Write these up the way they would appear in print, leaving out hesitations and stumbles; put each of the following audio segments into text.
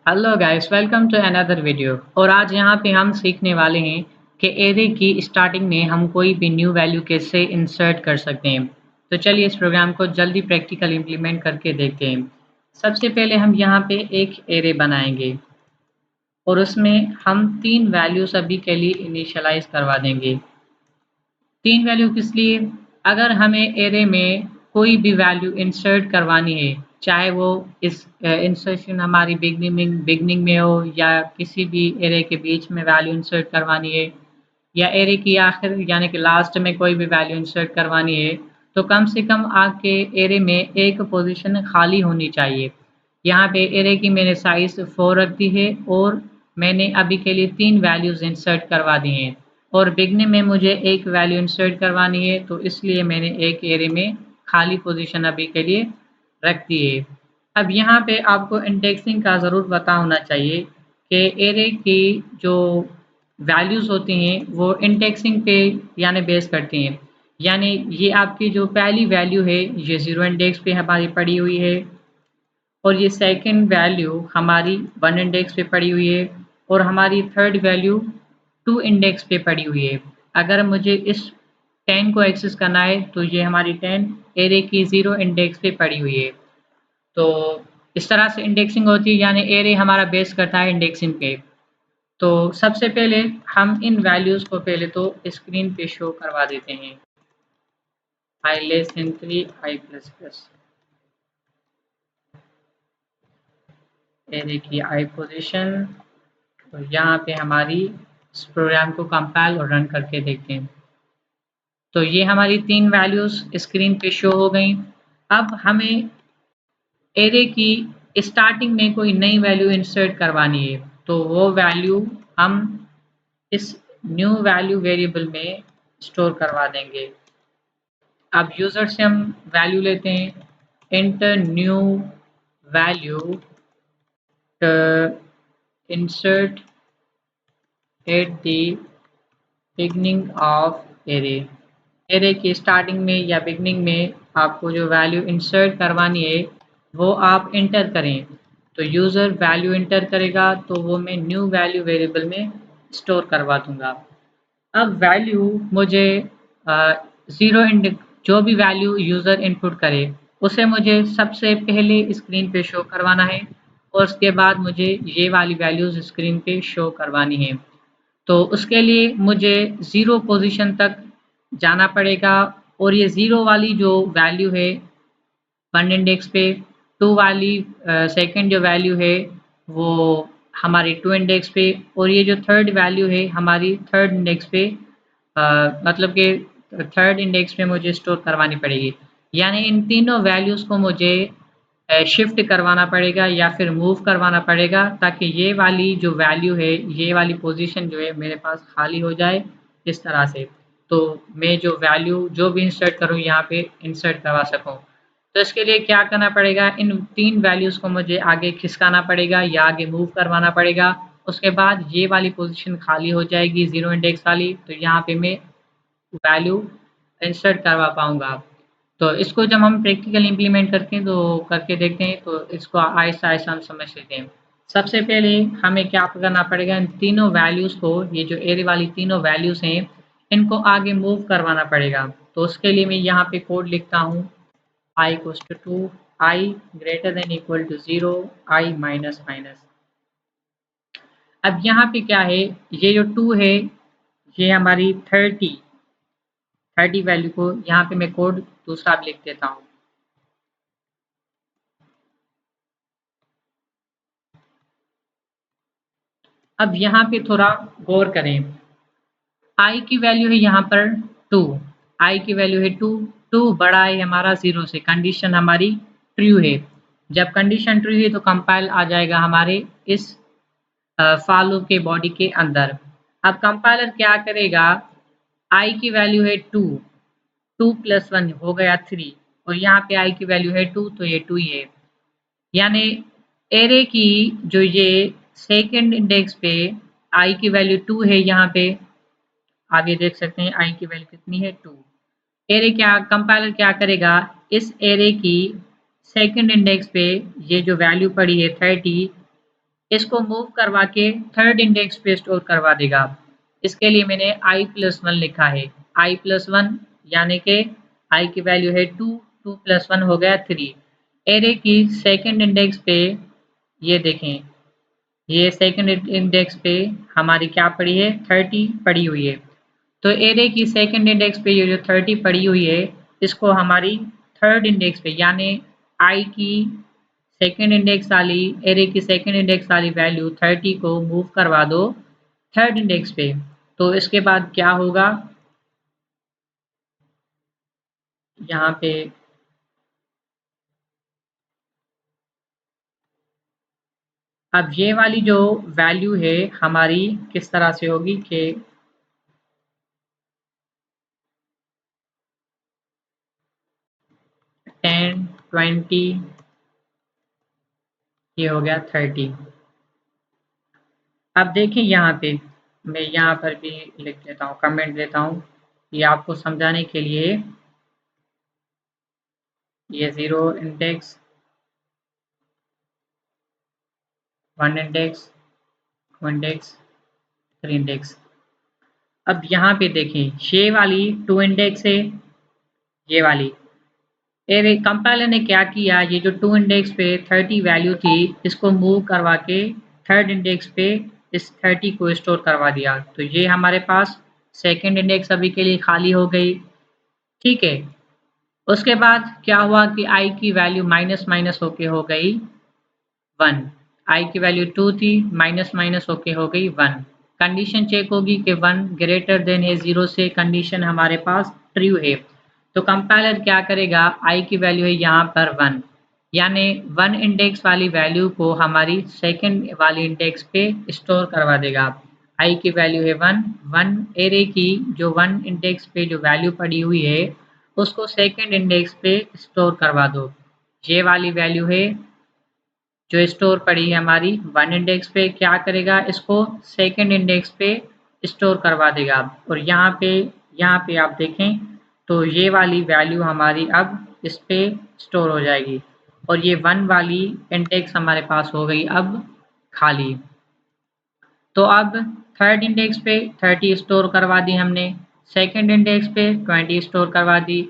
Hello guys, welcome to another video. और आज यहाँ पे हम सीखने वाले हैं कि एरे की स्टार्टिंग में हम कोई भी न्यू वैल्यू कैसे इंसर्ट कर सकते हैं। तो चलिए इस प्रोग्राम को जल्दी प्रैक्टिकल इम्प्लीमेंट करके देखते हैं। सबसे पहले हम यहाँ पे एक एरे बनाएंगे और उसमें हम 3 वैल्यूज अभी के लिए इनिशियलाइज करवा देंगे। 3 वैल्यू किस लिए? अगर हमें एरे में कोई भी वैल्यू इंसर्ट करवानी है, चाहे वो इस इंसर्शन हमारी बिगनिंग में हो या किसी भी एरे के बीच में वैल्यू इंसर्ट करवानी है या एरे की आखिर यानी कि लास्ट में कोई भी वैल्यू इंसर्ट करवानी है, तो कम से कम आपके एरे में एक पोजीशन खाली होनी चाहिए। यहाँ पे एरे की मैंने साइज 4 रख दी है और मैंने अभी के लिए 3 वैल्यूज इंसर्ट करवा दी हैं और बिगनिंग में मुझे एक वैल्यू इंसर्ट करवानी है, तो इसलिए मैंने एक एरे में खाली पोजीशन अभी के लिए रख दी है। अब यहाँ पे आपको इंडेक्सिंग का ज़रूर पता होना चाहिए कि एरे की जो वैल्यूज़ होती हैं वो इंडेक्सिंग पे यानी बेस करती हैं। यानी ये आपकी जो पहली वैल्यू है ये 0 इंडेक्स पे हमारी पड़ी हुई है और ये सेकंड वैल्यू हमारी 1 इंडेक्स पे पड़ी हुई है और हमारी थर्ड वैल्यू 2 इंडेक्स पे पड़ी हुई है। अगर मुझे इस 10 को एक्सेस करना है तो ये हमारी 10 एरे की 0 इंडेक्स पे पड़ी हुई है। तो इस तरह से इंडेक्सिंग होती है, यानी एरे हमारा बेस करता है इंडेक्सिंग पे। तो सबसे पहले हम इन वैल्यूज़ को पहले तो स्क्रीन पे शो करवा देते हैं। आई लेस देन 3 आई प्लस प्लस एरे की आई पोजीशन। तो यहाँ पे हमारी इस प्रोग्राम को कंपाइल और रन करके देखते हैं। तो ये हमारी 3 वैल्यूज़ स्क्रीन पे शो हो गई। अब हमें एरे की स्टार्टिंग में कोई नई वैल्यू इंसर्ट करवानी है, तो वो वैल्यू हम इस न्यू वैल्यू वेरिएबल में स्टोर करवा देंगे। अब यूज़र से हम वैल्यू लेते हैं, enter new value insert at the beginning of array. Array की स्टार्टिंग में या बिगनिंग में आपको जो वैल्यू इंसर्ट करवानी है वो आप इंटर करें। तो यूज़र वैल्यू इंटर करेगा तो वो मैं न्यू वैल्यू वेरिएबल में स्टोर करवा दूंगा। अब वैल्यू मुझे ज़ीरो इंड जो भी वैल्यू यूज़र इनपुट करे उसे मुझे सबसे पहले स्क्रीन पे शो करवाना है और उसके बाद मुझे ये वाली वैल्यूज़ स्क्रीन पे शो करवानी है। तो उसके लिए मुझे 0 पोजीशन तक जाना पड़ेगा और ये 0 वाली जो वैल्यू है 1 इंडेक्स पे, 2 वाली सेकंड जो वैल्यू है वो हमारी 2 इंडेक्स पे और ये जो थर्ड वैल्यू है हमारी थर्ड इंडेक्स पे, मतलब कि थर्ड इंडेक्स पे मुझे स्टोर करवानी पड़ेगी। यानी इन तीनों वैल्यूज़ को मुझे शिफ्ट करवाना पड़ेगा या फिर मूव करवाना पड़ेगा ताकि ये वाली जो वैल्यू है, ये वाली पोजीशन जो है मेरे पास खाली हो जाए इस तरह से। तो मैं जो वैल्यू जो भी इंसर्ट करूँ यहाँ पे इंसर्ट करवा सकूँ। तो इसके लिए क्या करना पड़ेगा, इन 3 वैल्यूज़ को मुझे आगे खिसकाना पड़ेगा या आगे मूव करवाना पड़ेगा। उसके बाद ये वाली पोजीशन खाली हो जाएगी 0 इंडेक्स वाली, तो यहाँ पे मैं वैल्यू इंसर्ट करवा पाऊँगा। तो इसको जब हम प्रैक्टिकल इम्प्लीमेंट करके देखते हैं तो इसको आहिस्ता-आहिस्ता हम समझ लेते हैं। सबसे पहले हमें क्या करना पड़ेगा, इन तीनों वैल्यूज़ को, ये जो एरे वाली तीनों वैल्यूज़ हैं, इनको आगे मूव करवाना पड़ेगा। तो उसके लिए मैं यहाँ पे कोड लिखता हूँ i equals to 2, i greater than equal to 0, i minus minus. अब यहाँ पे क्या है, ये जो 2 है ये हमारी 30 वैल्यू को यहाँ पे मैं कोड दूसरा भी लिख देता हूँ। अब यहाँ पे थोड़ा गौर करें, i की वैल्यू है यहाँ पर 2, i की वैल्यू है 2, 2 बड़ा है हमारा 0 से, कंडीशन हमारी ट्रू है। जब कंडीशन ट्रू है तो कंपाइल आ जाएगा हमारे इस फॉर लूप के बॉडी के अंदर। अब कंपाइलर क्या करेगा, i की वैल्यू है 2, 2 प्लस 1 हो गया 3 और यहाँ पे i की वैल्यू है 2 तो ये 2 ही है। यानी एरे की जो ये सेकंड इंडेक्स पे i की वैल्यू 2 है, यहाँ पे आगे देख सकते हैं i की वैल्यू कितनी है 2। एरे क्या कंपाइलर क्या करेगा, इस एरे की सेकंड इंडेक्स पे ये जो वैल्यू पड़ी है 30, इसको मूव करवा के थर्ड इंडेक्स पे स्टोर करवा देगा। इसके लिए मैंने i+1 लिखा है। i+1 यानी कि i की वैल्यू है 2, 2+1 हो गया 3। एरे की सेकंड इंडेक्स पे ये देखें, ये सेकंड इंडेक्स पे हमारी क्या पड़ी है, 30 पड़ी हुई है। तो एरे की सेकंड इंडेक्स पे ये जो 30 पड़ी हुई है, इसको हमारी थर्ड इंडेक्स पे यानी आई की सेकंड इंडेक्स वाली, एरे की सेकंड इंडेक्स वाली वैल्यू 30 को मूव करवा दो थर्ड इंडेक्स पे। तो इसके बाद क्या होगा, यहाँ पे अब ये वाली जो वैल्यू है हमारी किस तरह से होगी कि 10, 20, ये हो गया 30। अब देखें यहाँ पे, मैं यहाँ पर भी लिख देता हूँ, कमेंट देता हूँ, ये आपको समझाने के लिए। ये 0 इंडेक्स, 1 इंडेक्स, 2 इंडेक्स, 3 इंडेक्स। अब यहाँ पे देखें, ये वाली 2 इंडेक्स है, ये वाली एरे कंपाइलर ने क्या किया, ये जो 2 इंडेक्स पे 30 वैल्यू थी, इसको मूव करवा के थर्ड इंडेक्स पे इस 30 को स्टोर करवा दिया। तो ये हमारे पास सेकंड इंडेक्स अभी के लिए खाली हो गई। ठीक है, उसके बाद क्या हुआ कि आई की वैल्यू माइनस माइनस होके हो गई 1। आई की वैल्यू 2 थी, माइनस माइनस होके हो गई 1। कंडीशन चेक होगी कि 1 ग्रेटर देन है 0 से, कंडीशन हमारे पास ट्रू है। तो कंपाइलर क्या करेगा, आई की वैल्यू है यहाँ पर 1, यानी 1 इंडेक्स वाली वैल्यू को हमारी सेकंड वाली इंडेक्स पे स्टोर करवा देगा। आई की वैल्यू है 1, 1 एरे की जो 1 इंडेक्स पे जो वैल्यू पड़ी हुई है उसको सेकंड इंडेक्स पे स्टोर करवा दो। ये वाली वैल्यू है जो स्टोर पड़ी है हमारी 1 इंडेक्स पे, क्या करेगा, इसको सेकंड इंडेक्स पे स्टोर करवा देगा। और यहाँ पे आप देखें तो ये वाली वैल्यू हमारी अब इस पे स्टोर हो जाएगी और ये 1 वाली इंडेक्स हमारे पास हो गई अब खाली। तो अब थर्ड इंडेक्स पे 30 स्टोर करवा दी हमने, सेकंड इंडेक्स पे 20 स्टोर करवा दी।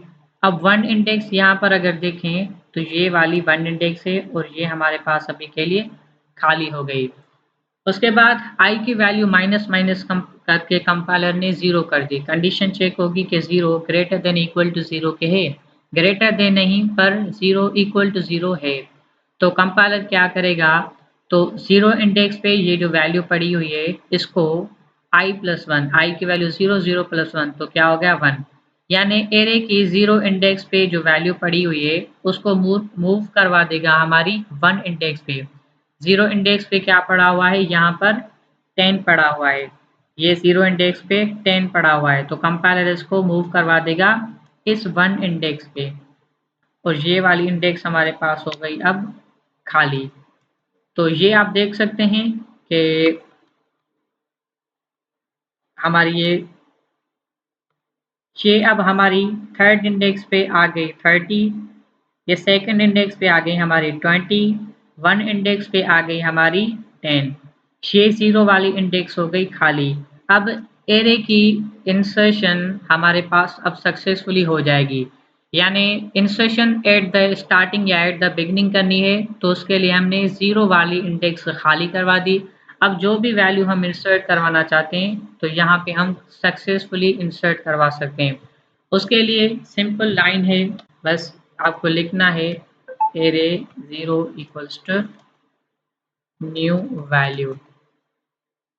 अब 1 इंडेक्स यहाँ पर अगर देखें तो ये वाली 1 इंडेक्स है और ये हमारे पास अभी के लिए खाली हो गई। उसके बाद आई की वैल्यू माइनस माइनस कम करके कंपाइलर ने 0 कर दी। कंडीशन चेक होगी कि 0 ग्रेटर देन इक्वल टू 0 के है, ग्रेटर देन नहीं पर 0 इक्वल टू 0 है। तो कंपाइलर क्या करेगा, तो 0 इंडेक्स पे ये जो वैल्यू पड़ी हुई है इसको i+1, आई की वैल्यू 0, 0 + 1 तो क्या हो गया 1, यानी एरे की 0 इंडेक्स पे जो वैल्यू पड़ी हुई है उसको मूव करवा देगा हमारी 1 इंडेक्स पे। 0 इंडेक्स पे क्या पड़ा हुआ है, यहाँ पर 10 पड़ा हुआ है, ये 0 इंडेक्स पे 10 पड़ा हुआ है, तो कंपाइलर इसको मूव करवा देगा इस 1 इंडेक्स पे और ये वाली इंडेक्स हमारे पास हो गई अब खाली। तो ये आप देख सकते हैं कि हमारी ये अब हमारी थर्ड इंडेक्स पे आ गई 30, ये सेकंड इंडेक्स पे आ गई हमारी 20, 1 इंडेक्स पे आ गई हमारी 10, ये 0 वाली इंडेक्स हो गई खाली। अब एरे की इंसर्शन हमारे पास अब सक्सेसफुली हो जाएगी, यानी इंसर्शन एट द स्टार्टिंग या एट द बिगनिंग करनी है तो उसके लिए हमने 0 वाली इंडेक्स खाली करवा दी। अब जो भी वैल्यू हम इंसर्ट करवाना चाहते हैं तो यहाँ पे हम सक्सेसफुली इंसर्ट करवा सकते हैं। उसके लिए सिंपल लाइन है, बस आपको लिखना है array 0 equals to new value.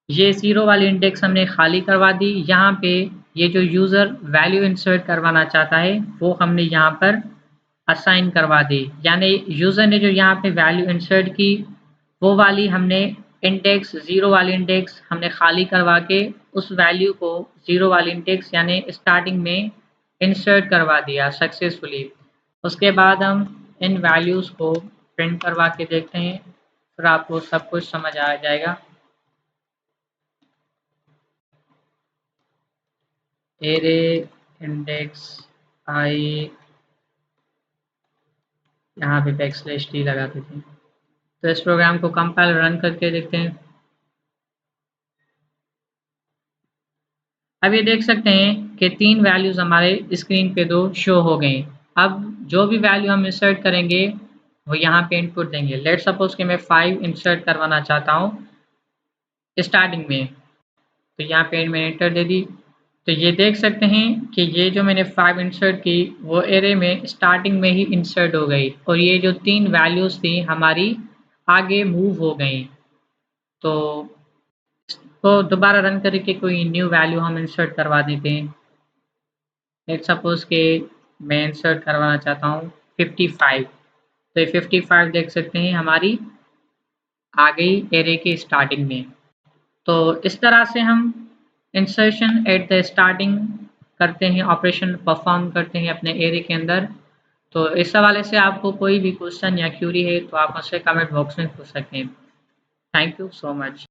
ये 0 वाली इंडेक्स हमने खाली करवा दी। यहाँ पे ये जो यूज़र वैल्यू इंसर्ट करवाना चाहता है वो हमने यहाँ पर असाइन करवा दी, यानी यूज़र ने जो यहाँ पे वैल्यू इंसर्ट की वो वाली हमने इंडेक्स 0 वाली इंडेक्स हमने खाली करवा के उस वैल्यू को 0 वाली इंडेक्स यानी स्टार्टिंग में इंसर्ट करवा दिया सक्सेसफुली। उसके बाद हम इन वैल्यूज़ को प्रिंट करवा के देखते हैं, फिर आपको सब कुछ समझ आ जाएगा। एरे इंडेक्स आई, यहाँ पे बैकस्लैश टी लगाते थे, तो इस प्रोग्राम को कंपाइल रन करके देखते हैं। अब ये देख सकते हैं कि 3 वैल्यूज़ हमारे स्क्रीन पे 2 शो हो गई। अब जो भी वैल्यू हम इंसर्ट करेंगे वो यहाँ पे इनपुट देंगे। लेट्स सपोज कि मैं 5 इंसर्ट करवाना चाहता हूँ स्टार्टिंग में, तो यहाँ पे मैंने एंटर दे दी। तो ये देख सकते हैं कि ये जो मैंने 5 इंसर्ट की वो एरे में स्टार्टिंग में ही इंसर्ट हो गई और ये जो 3 वैल्यूज़ थी हमारी आगे मूव हो गई। तो दोबारा रन करके कोई न्यू वैल्यू हम इंसर्ट करवा देते हैं। लेट्स सपोज कि मैं इंसर्ट करवाना चाहता हूँ 55, तो ये 55 देख सकते हैं हमारी आ गई एरे के स्टार्टिंग में। तो इस तरह से हम इंसर्शन एट द स्टार्टिंग करते हैं, ऑपरेशन परफॉर्म करते हैं अपने एरे के अंदर। तो इस हवाले से आपको कोई भी क्वेश्चन या क्यूरी है तो आप मुझसे कमेंट बॉक्स में पूछ सकते हैं। Thank you so much.